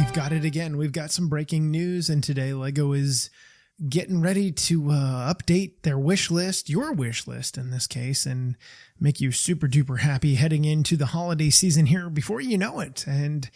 We've got it again. We've got some breaking news, and today LEGO is getting ready to update their wish list, your wish list in this case, and make you super duper happy heading into the holiday season here before you know it. And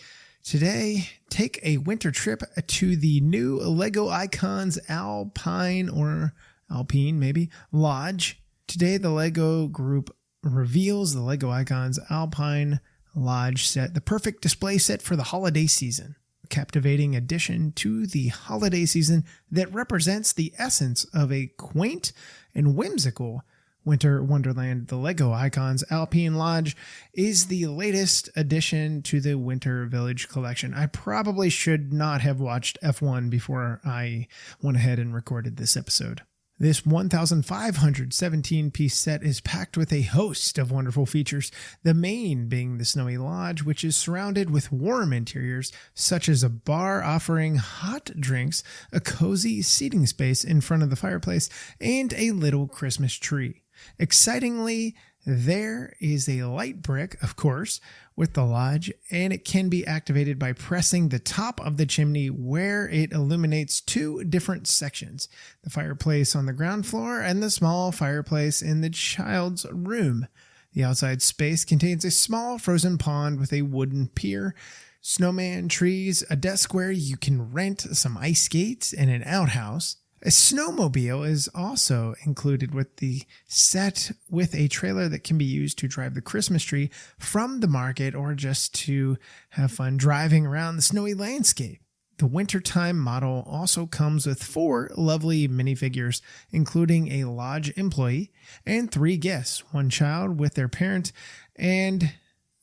today, take a winter trip to the new LEGO Icons Alpine or Alpine maybe Lodge. Today, the LEGO group reveals the LEGO Icons Alpine Lodge set, the perfect display set for the holiday season. A captivating addition to the holiday season that represents the essence of a quaint and whimsical winter wonderland. The LEGO Icons Alpine Lodge is the latest addition to the Winter Village collection. I probably should not have watched F1 before I went ahead and recorded this episode. This 1,517-piece set is packed with a host of wonderful features, the main being the Snowy Lodge, which is surrounded with warm interiors, such as a bar offering hot drinks, a cozy seating space in front of the fireplace, and a little Christmas tree. Excitingly, there is a light brick, of course, with the lodge, and it can be activated by pressing the top of the chimney where it illuminates two different sections, the fireplace on the ground floor and the small fireplace in the child's room. The outside space contains a small frozen pond with a wooden pier, snowman trees, a desk where you can rent some ice skates, and an outhouse. A snowmobile is also included with the set, with a trailer that can be used to drive the Christmas tree from the market or just to have fun driving around the snowy landscape. The wintertime model also comes with 4 lovely minifigures, including a lodge employee and 3 guests, one child with their parent and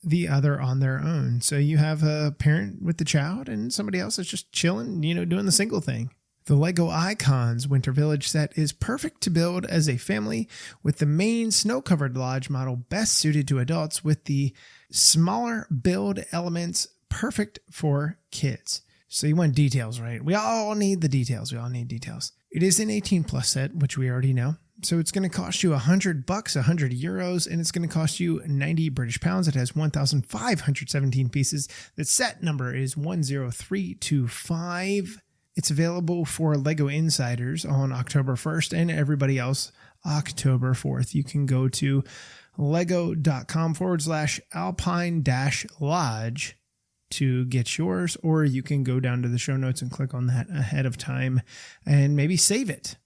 the other on their own. So you have a parent with the child and somebody else that's just chilling, doing the single thing. The LEGO Icons Winter Village set is perfect to build as a family, with the main snow-covered lodge model best suited to adults, with the smaller build elements perfect for kids. So you want details, right? We all need the details. It is an 18+ set, which we already know. So it's going to cost you $100, €100, and it's going to cost you 90 British pounds. It has 1,517 pieces. The set number is 10325. It's available for LEGO Insiders on October 1st and everybody else October 4th. You can go to lego.com/alpine-lodge to get yours, or you can go down to the show notes and click on that ahead of time and maybe save it.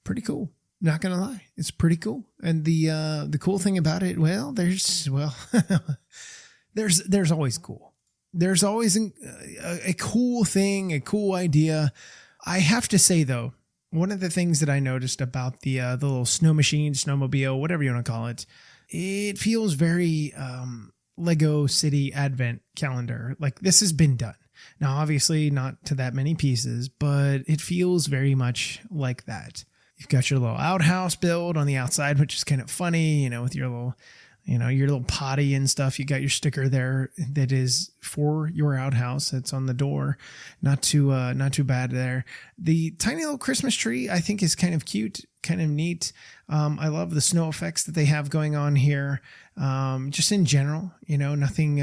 Pretty cool. Not going to lie. It's pretty cool. And the cool thing about it, there's always cool. There's always a cool thing, a cool idea. I have to say, though, one of the things that I noticed about the little snow machine, snowmobile, whatever you want to call it, it feels very Lego City Advent calendar. Like this has been done. Now, obviously not to that many pieces, but it feels very much like that. You've got your little outhouse build on the outside, which is kind of funny, with your little potty and stuff. You got your sticker there that is for your outhouse. It's on the door. Not too bad there. The tiny little Christmas tree, I think, is kind of cute, kind of neat. I love the snow effects that they have going on here. Just in general, nothing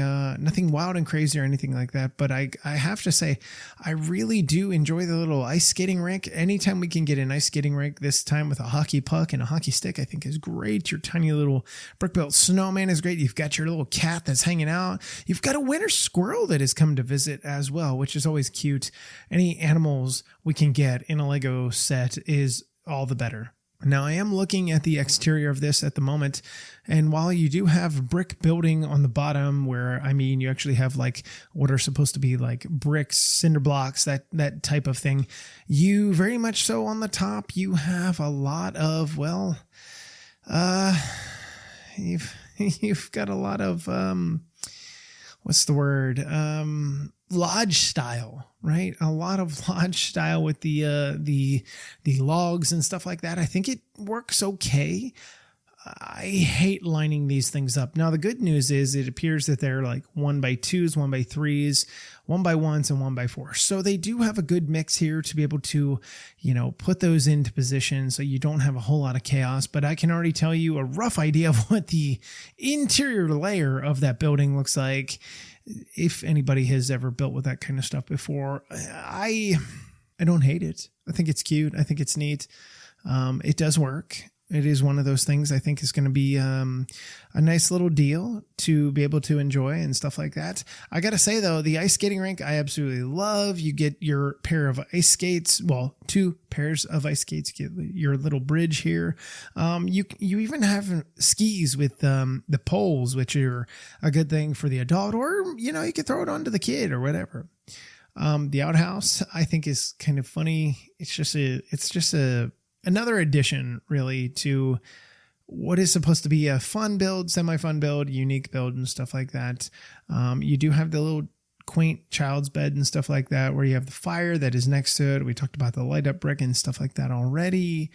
wild and crazy or anything like that. But I have to say, I really do enjoy the little ice skating rink. Anytime we can get an ice skating rink, this time with a hockey puck and a hockey stick, I think is great. Your tiny little brick-built snowman is great. You've got your little cat that's hanging out. You've got a winter squirrel that has come to visit as well, which is always cute. Any animals we can get in a Lego set is all the better. Now, I am looking at the exterior of this at the moment, and while you do have brick building on the bottom where, you actually have like what are supposed to be like bricks, cinder blocks, that type of thing, you very much so on the top, you have a lot of, you've got a lot of, lodge style, right? A lot of lodge style with the logs and stuff like that. I think it works okay. I hate lining these things up. Now, the good news is it appears that they're like 1x2s, 1x3s, 1x1s, and 1x4s. So they do have a good mix here to be able to, put those into position so you don't have a whole lot of chaos. But I can already tell you a rough idea of what the interior layer of that building looks like. if anybody has ever built with that kind of stuff before, I don't hate it. I think it's cute. I think it's neat. It does work. It is one of those things I think is going to be a nice little deal to be able to enjoy and stuff like that. I got to say, though, the ice skating rink, I absolutely love. You get your pair of ice skates. Well, 2 pairs of ice skates. You get your little bridge here. You even have skis with the poles, which are a good thing for the adult, or, you could throw it onto the kid or whatever. The outhouse, I think, is kind of funny. It's just another addition, really, to what is supposed to be a fun build, semi-fun build, unique build, and stuff like that. You do have the little quaint child's bed and stuff like that, where you have the fire that is next to it. We talked about the light up brick and stuff like that already.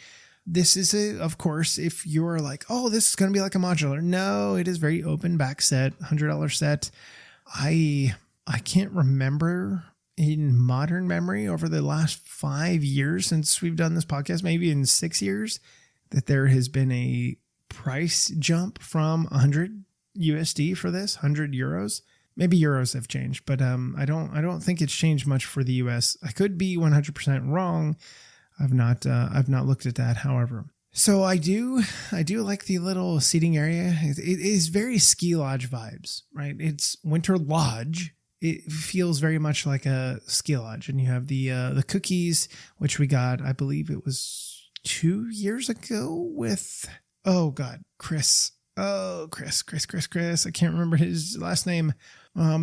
This is, of course, if you're like, oh, this is going to be like a modular. No, it is very open back set, $100 set. I can't remember in modern memory over the last 5 years since we've done this podcast, maybe in 6 years, that there has been a price jump from 100 USD for this, 100 euros. Maybe euros have changed, but I don't think it's changed much for the US. I could be 100% wrong. I've not looked at that, however. So I do like the little seating area. It is very ski lodge vibes, right? It's winter lodge. It feels very much like a ski lodge, and you have the cookies, which we got, I believe it was 2 years ago with, Chris. Oh, Chris. I can't remember his last name.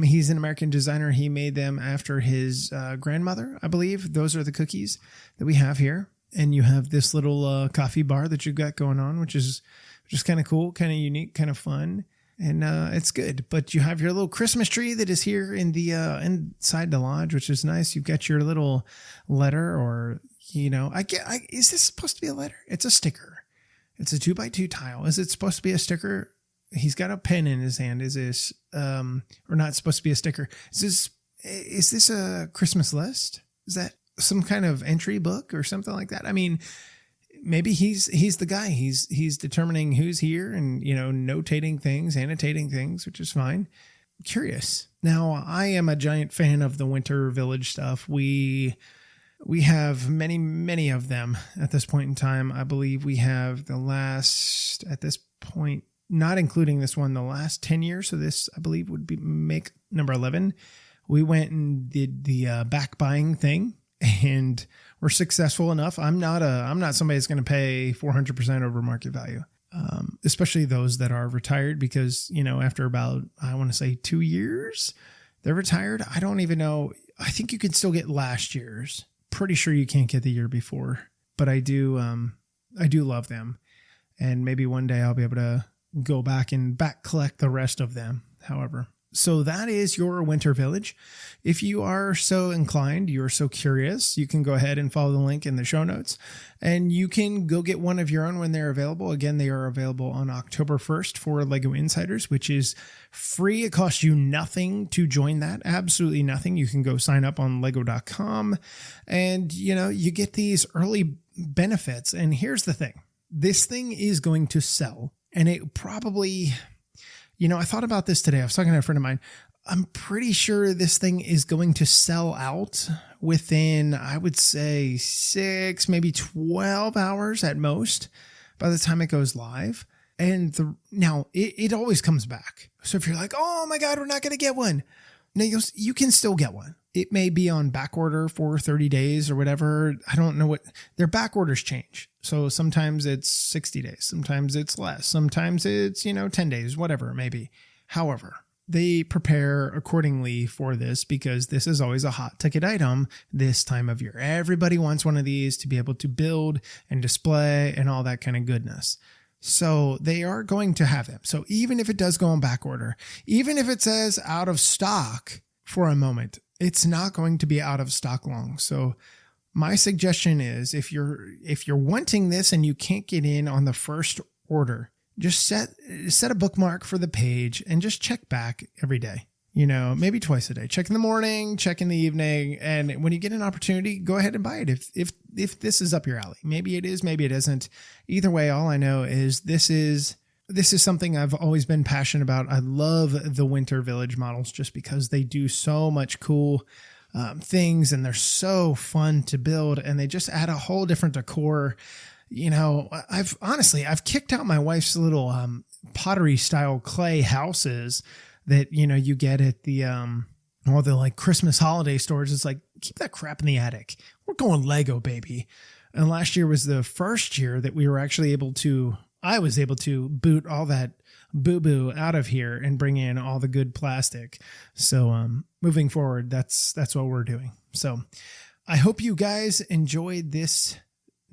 He's an American designer. He made them after his grandmother, I believe. Those are the cookies that we have here. And you have this little coffee bar that you've got going on, which is just kind of cool, kind of unique, kind of fun. And it's good. But you have your little Christmas tree that is here in the inside the lodge, which is nice. You've got your little letter, or, is this supposed to be a letter? It's a sticker. It's a 2x2 tile. Is it supposed to be a sticker? He's got a pen in his hand. Is this, or not supposed to be a sticker? Is this a Christmas list? Is that some kind of entry book or something like that? I mean, maybe he's the guy. He's determining who's here and, notating things, annotating things, which is fine. Curious. Now, I am a giant fan of the Winter Village stuff. We have many, many of them at this point in time. I believe we have the last, at this point, not including this one, the last 10 years. So this, I believe, would make number 11. We went and did the back buying thing, and we're successful enough. I'm not somebody that's going to pay 400% over market value, especially those that are retired, because, after about, I want to say 2 years, they're retired. I don't even know. I think you can still get last year's. Pretty sure you can't get the year before, but I do love them. And maybe one day I'll be able to go back and back collect the rest of them. However, so that is your Winter Village. If you are so inclined, you're so curious, you can go ahead and follow the link in the show notes, and you can go get one of your own when they're available. Again, they are available on October 1st for Lego Insiders, which is free. It costs you nothing to join that. Absolutely nothing. You can go sign up on lego.com, and you get these early benefits. And here's the thing. This thing is going to sell, and it probably, I thought about this today. I was talking to a friend of mine. I'm pretty sure this thing is going to sell out within, I would say, 6, maybe 12 hours at most by the time it goes live. And now it always comes back. So if you're like, oh my God, we're not going to get one. No, you can still get one. It may be on back order for 30 days or whatever. I don't know what their back orders change. So sometimes it's 60 days. Sometimes it's less. Sometimes it's, 10 days, whatever it may be. However, they prepare accordingly for this, because this is always a hot ticket item this time of year. Everybody wants one of these to be able to build and display and all that kind of goodness. So they are going to have them. So even if it does go on back order, even if it says out of stock for a moment, it's not going to be out of stock long. So my suggestion is, if you're wanting this and you can't get in on the first order, just set a bookmark for the page and just check back every day. Maybe twice a day. Check in the morning, check in the evening, and when you get an opportunity, go ahead and buy it. If this is up your alley, maybe it is, maybe it isn't. Either way, all I know is this is this is something I've always been passionate about. I love the Winter Village models just because they do so much cool things, and they're so fun to build, and they just add a whole different decor. I've kicked out my wife's little pottery style clay houses that, you get at the all the like Christmas holiday stores. It's like, keep that crap in the attic. We're going Lego, baby. And last year was the first year that we were actually I was able to boot all that boo-boo out of here and bring in all the good plastic. So moving forward, that's what we're doing. So I hope you guys enjoyed this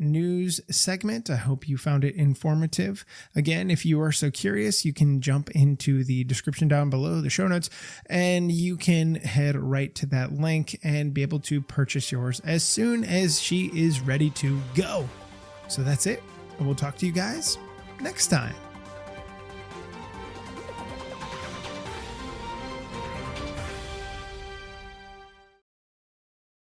news segment. I hope you found it informative. Again, if you are so curious, you can jump into the description down below, the show notes, and you can head right to that link and be able to purchase yours as soon as she is ready to go. So that's it. And we'll talk to you guys next time.